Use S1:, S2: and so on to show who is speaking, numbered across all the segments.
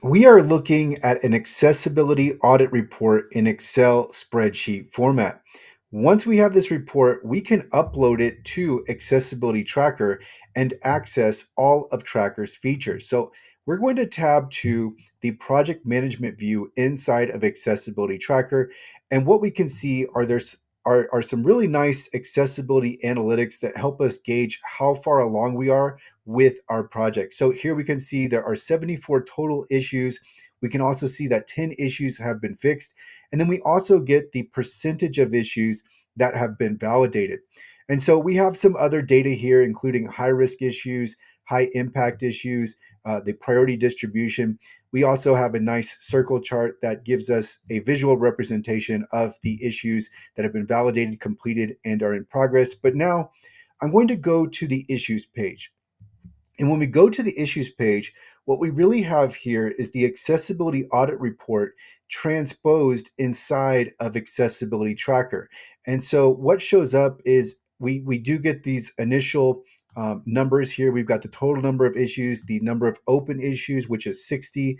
S1: We are looking at an accessibility audit report in Excel spreadsheet format. Once we have this report, we can upload it to Accessibility Tracker and access all of Tracker's features. So we're going to tab to the project management view inside of Accessibility Tracker. And what we can see are some really nice accessibility analytics that help us gauge how far along we are with our project. So here we can see there are 74 total issues. We can also see that 10 issues have been fixed. And then we also get the percentage of issues that have been validated. And so we have some other data here, including high risk issues, high impact issues, the priority distribution. We also have a nice circle chart that gives us a visual representation of the issues that have been validated, completed, and are in progress. But now I'm going to go to the issues page. And when we go to the issues page, what we really have here is the accessibility audit report transposed inside of accessibility tracker. And so what shows up is we do get these initial numbers here. We've got the total number of issues, the number of open issues, which is 60.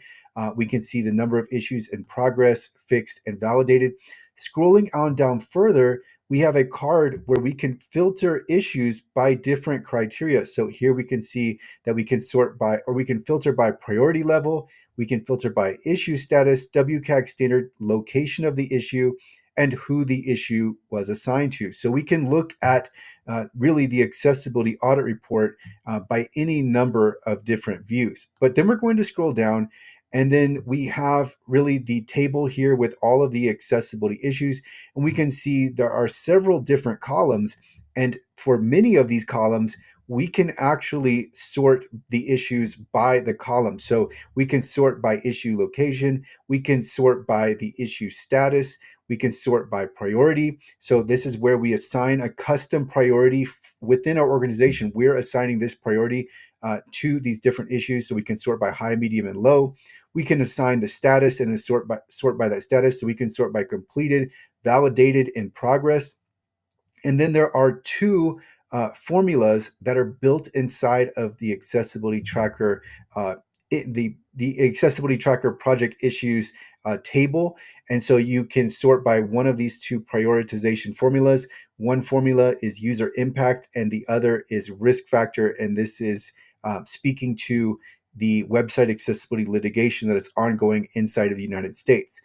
S1: We can see the number of issues in progress, fixed, and validated. Scrolling on down further, we have a card where we can filter issues by different criteria. So here we can see that we can sort by, or we can filter by priority level, we can filter by issue status, WCAG standard, location of the issue, and who the issue was assigned to. So we can look at really the accessibility audit report by any number of different views. But then we're going to scroll down, and then we have really the table here with all of the accessibility issues. And we can see there are several different columns. And for many of these columns, we can actually sort the issues by the column. So we can sort by issue location, we can sort by the issue status, we can sort by priority. So this is where we assign a custom priority within our organization. We're assigning this priority to these different issues. So we can sort by high, medium, and low. We can assign the status and sort by that status. So we can sort by completed, validated, in progress. And then there are two formulas that are built inside of the accessibility tracker, the accessibility tracker project issues table. And so you can sort by one of these two prioritization formulas. One formula is user impact, and the other is risk factor. And this is speaking to the website accessibility litigation that is ongoing inside of the United States.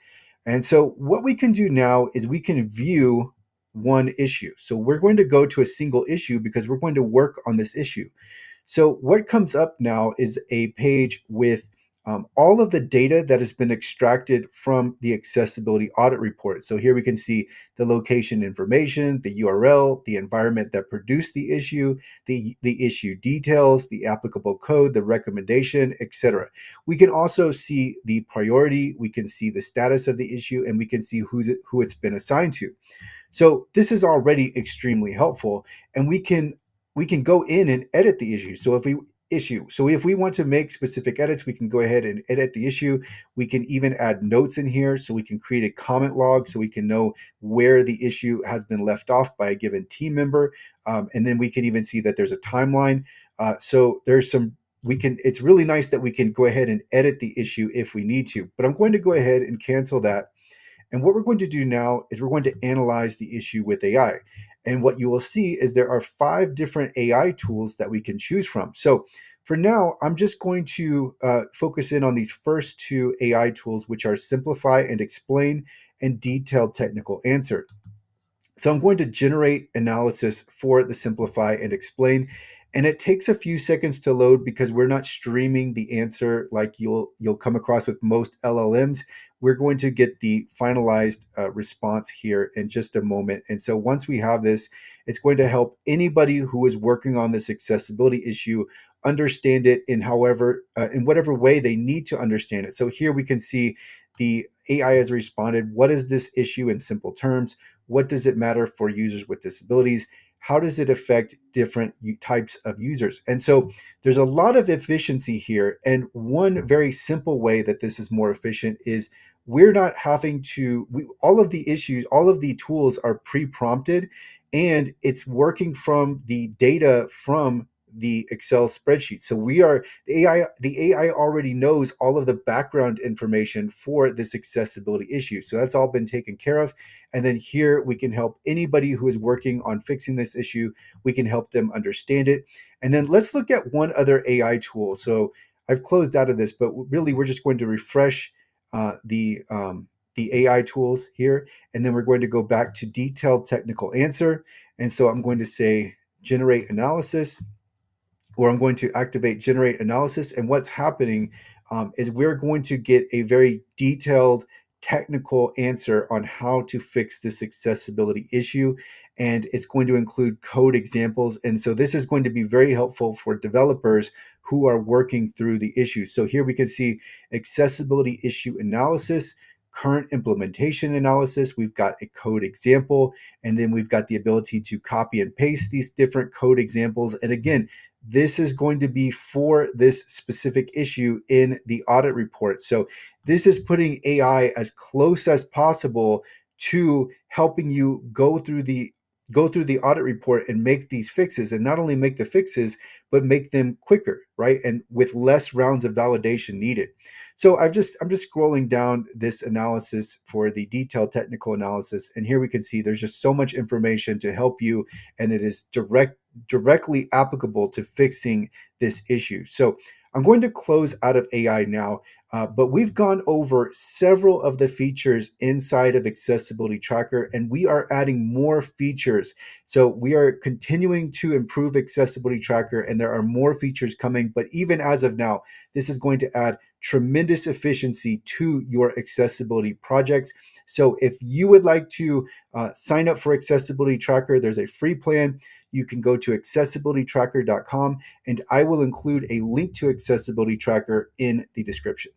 S1: And so what we can do now is we can view one issue. So we're going to go to a single issue because we're going to work on this issue. So what comes up now is a page with all of the data that has been extracted from the accessibility audit report. So here we can see the location information, the URL, the environment that produced the issue, the issue details, the applicable code, the recommendation, etc. We can also see the priority, we can see the status of the issue, and we can see who it's been assigned to. So this is already extremely helpful, and we can go in and edit the issue. So if we want to make specific edits, we can go ahead and edit the issue. We can even add notes in here, so we can create a comment log so we can know where the issue has been left off by a given team member. And then we can even see that there's a timeline. So there's some we can it's really nice that we can go ahead and edit the issue if we need to. But I'm going to go ahead and cancel that, and what we're going to do now is we're going to analyze the issue with AI. And what you will see is there are 5 different AI tools that we can choose from. So for now, I'm just going to focus in on these first 2 AI tools, which are Simplify and Explain and Detailed Technical Answer. So I'm going to generate analysis for the Simplify and Explain. And it takes a few seconds to load because we're not streaming the answer like you'll come across with most LLMs. We're going to get the finalized response here in just a moment. And so once we have this, it's going to help anybody who is working on this accessibility issue understand it in whatever way they need to understand it. So here we can see the AI has responded. What is this issue in simple terms? What does it matter for users with disabilities? How does it affect different types of users? And so there's a lot of efficiency here. And one very simple way that this is more efficient is we're not having to, all of the issues, all of the tools are pre-prompted, and it's working from the data from the Excel spreadsheet. So we are the AI already knows all of the background information for this accessibility issue. So that's all been taken care of. And then here we can help anybody who is working on fixing this issue. We can help them understand it. And then let's look at one other AI tool. So I've closed out of this, but really we're just going to refresh the AI tools here, and then we're going to go back to detailed technical answer. And so I'm going to say generate analysis, or I'm going to activate generate analysis. And what's happening is we're going to get a very detailed technical answer on how to fix this accessibility issue. And it's going to include code examples. And so this is going to be very helpful for developers who are working through the issue. So here we can see accessibility issue analysis, current implementation analysis. We've got a code example, and then we've got the ability to copy and paste these different code examples. And again, this is going to be for this specific issue in the audit report. So this is putting AI as close as possible to helping you go through the audit report and make these fixes, and not only make the fixes, but make them quicker, right? And with less rounds of validation needed. So I'm just scrolling down this analysis for the detailed technical analysis, and here we can see there's just so much information to help you, and it is directly applicable to fixing this issue. So I'm going to close out of AI now, but we've gone over several of the features inside of Accessibility Tracker, and we are adding more features. So we are continuing to improve Accessibility Tracker, and there are more features coming. But even as of now, this is going to add tremendous efficiency to your accessibility projects. So if you would like to sign up for Accessibility Tracker, there's a free plan. You can go to accessibilitytracker.com, and I will include a link to Accessibility Tracker in the description.